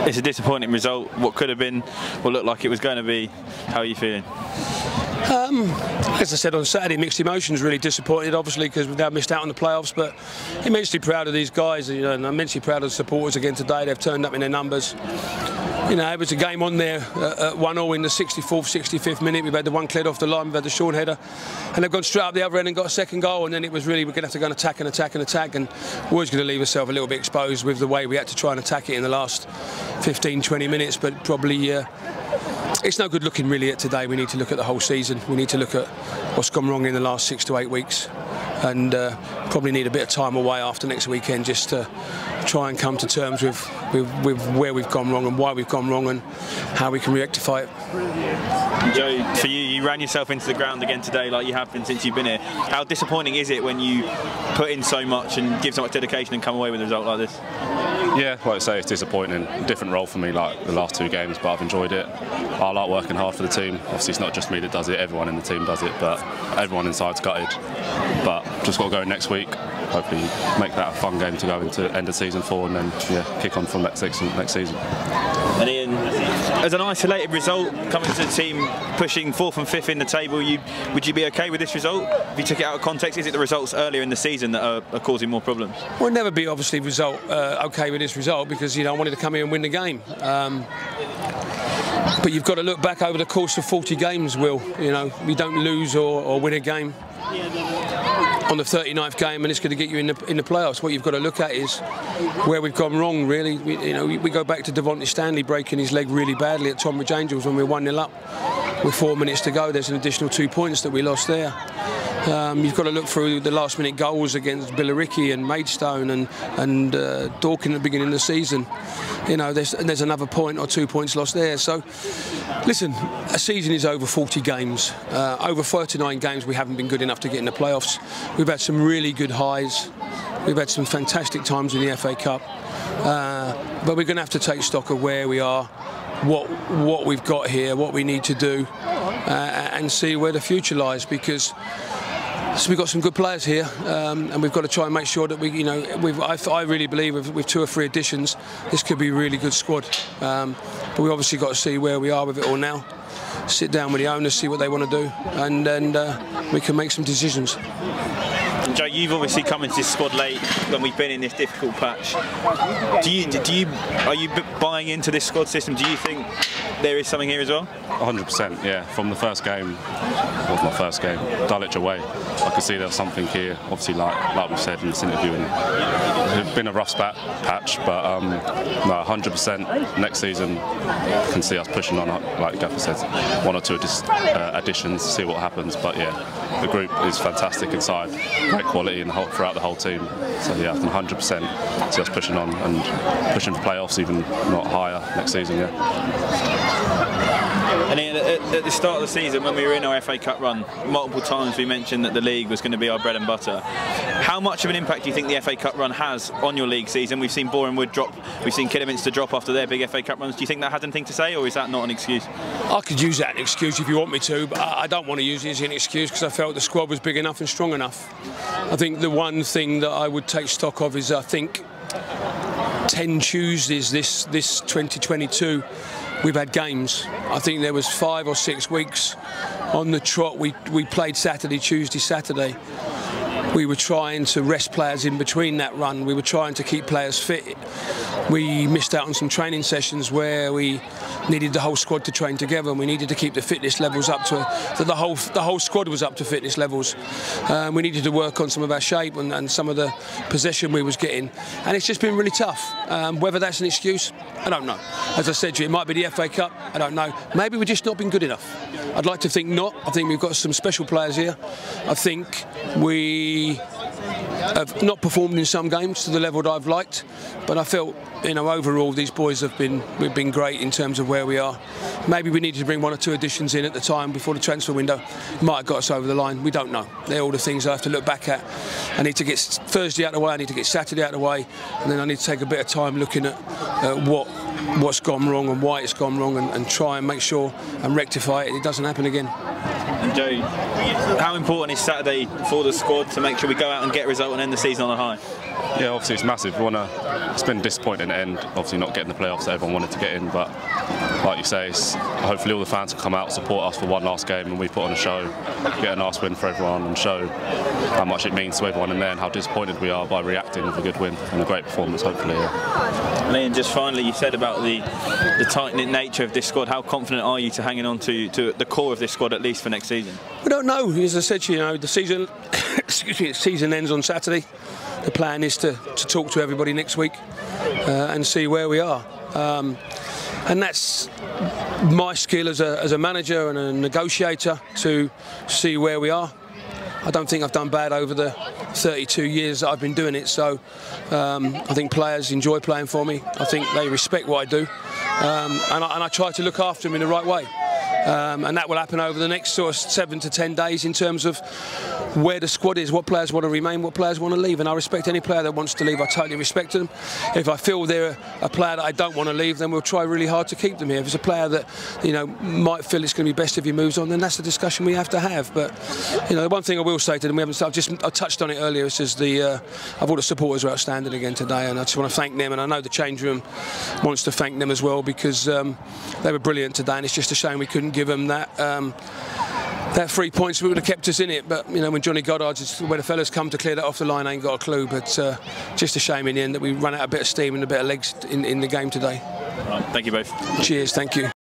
It's a disappointing result. What could have been, what looked like it was going to be. How are you feeling? As I said on Saturday, mixed emotions. Really disappointed, obviously, because we've now missed out on the playoffs. But immensely proud of these guys, you know, and immensely proud of the supporters again today. They've turned up in their numbers. You know, it was a game on there at 1-0 in the 64th, 65th minute. We've had the one cleared off the line, we've had the Sean header, and they've gone straight up the other end and got a second goal. And then it was really, we're going to have to go and attack and attack and attack, and we're always going to leave ourselves a little bit exposed with the way we had to try and attack it in the last 15, 20 minutes. But probably it's no good looking really at today. We need to look at the whole season. We need to look at what's gone wrong in the last 6 to 8 weeks, and probably need a bit of time away after next weekend just to try and come to terms with where we've gone wrong and why we've gone wrong and how we can rectify it. Joe, for you, you ran yourself into the ground again today like you have been since you've been here. How disappointing is it when you put in so much and give so much dedication and come away with a result like this? Yeah, like I say, it's disappointing. Different role for me like the last 2 games, but I've enjoyed it. I like working hard for the team. Obviously it's not just me that does it, everyone in the team does it, but everyone inside's gutted. But just got to go next week, hopefully make that a fun game to go into end of season 4 and then kick on from next season. And Ian, as an isolated result, coming to the team pushing 4th and 5th in the table, would you be okay with this result? If you took it out of context, is it the results earlier in the season that are causing more problems? We'll never be obviously okay with this result, because I wanted to come here and win the game. But you've got to look back over the course of 40 games, Will. You know, we don't lose or win a game on the 39th game and it's going to get you in the playoffs. What you've got to look at is where we've gone wrong, really. We go back to Devontae Stanley breaking his leg really badly at Tonbridge Angels when we were 1-0 up with 4 minutes to go. There's an additional 2 points that we lost there. You've got to look through the last-minute goals against Billericay and Maidstone and Dorking at the beginning of the season. You know, there's another point or 2 points lost there. So, listen, a season is over 40 games. Over 39 games, we haven't been good enough to get in the playoffs. We've had some really good highs. We've had some fantastic times in the FA Cup. But we're going to have to take stock of where we are, what we've got here, what we need to do, and see where the future lies, because we've got some good players here, and we've got to try and make sure that I really believe with 2 or 3 additions, this could be a really good squad. But we've obviously got to see where we are with it all now. Sit down with the owners, see what they want to do, and then we can make some decisions. Joe, you've obviously come into this squad late when we've been in this difficult patch. Are you buying into this squad system? Do you think there is something here as well? 100%, yeah. From the first game, well, my first game, Dulwich away, I could see there was something here. Obviously, like we said in this interview, and it's been a rough patch, but no, 100%. Next season, I can see us pushing on, like Gaffer said, 1 or 2 additions, see what happens. But yeah, the group is fantastic inside, great quality throughout the whole team. So yeah, I can 100% see us pushing on and pushing for playoffs, even not higher next season. And at the start of the season, when we were in our FA Cup run, multiple times we mentioned that the league was going to be our bread and butter. How much of an impact do you think the FA Cup run has on your league season? We've seen Borehamwood drop, we've seen Kidderminster drop after their big FA Cup runs. Do you think that has anything to say, or is that not an excuse? I could use that as an excuse if you want me to, but I don't want to use it as an excuse, because I felt the squad was big enough and strong enough. I think the one thing that I would take stock of is, I think 10 Tuesdays this 2022 we've had games. I think there was 5 or 6 weeks on the trot. We played Saturday, Tuesday, Saturday. We were trying to rest players in between that run. We were trying to keep players fit. We missed out on some training sessions where we needed the whole squad to train together, and we needed to keep the fitness levels up to the whole squad was up to fitness levels. We needed to work on some of our shape and some of the possession we was getting, and it's just been really tough. Whether that's an excuse, I don't know. As I said to you, it might be the FA Cup, I don't know. Maybe we've just not been good enough. I'd like to think not. I think we've got some special players here. I think we have not performed in some games to the level that I've liked, but I felt, overall these boys we've been great in terms of where we are. Maybe we needed to bring 1 or 2 additions in at the time before the transfer window. Might have got us over the line. We don't know. They're all the things I have to look back at. I need to get Thursday out of the way. I need to get Saturday out of the way, and then I need to take a bit of time looking at what's gone wrong and why it's gone wrong, and try and make sure and rectify it. It doesn't happen again. And Joe, how important is Saturday for the squad to make sure we go out and get a result and end the season on a high? Yeah, obviously it's massive. It's been disappointing at the end, obviously not getting the playoffs that everyone wanted to get in, but like you say, hopefully all the fans will come out, support us for one last game, and we put on a show, get a nice win for everyone, and show how much it means to everyone in there and how disappointed we are by reacting with a good win and a great performance, hopefully. Yeah. And Ian, just finally, you said about the tight-knit nature of this squad. How confident are you to hanging on to the core of this squad at least for next season? We don't know. As I said to you, the season, season ends on Saturday. The plan is to talk to everybody next week and see where we are. And that's my skill as a manager and a negotiator, to see where we are. I don't think I've done bad over the 32 years that I've been doing it, so I think players enjoy playing for me. I think they respect what I do, and I try to look after them in the right way. And that will happen over the next sort of 7 to 10 days in terms of where the squad is, what players want to remain, what players want to leave. And I respect any player that wants to leave. I totally respect them. If I feel they're a player that I don't want to leave, then we'll try really hard to keep them here. If it's a player that, you know, might feel it's going to be best if he moves on, then that's the discussion we have to have. But, you know, the one thing I will say to them, I touched on it earlier, is just I thought the supporters were outstanding again today, and I just want to thank them. And I know the change room wants to thank them as well, because they were brilliant today, and it's just a shame we couldn't give them that 3 points. We would have kept us in it, but you know, when Johnny Goddard's, when the fellas come to clear that off the line, I ain't got a clue. But just a shame in the end that we ran out a bit of steam and a bit of legs in the game today. Right, thank you both. Cheers, thank you.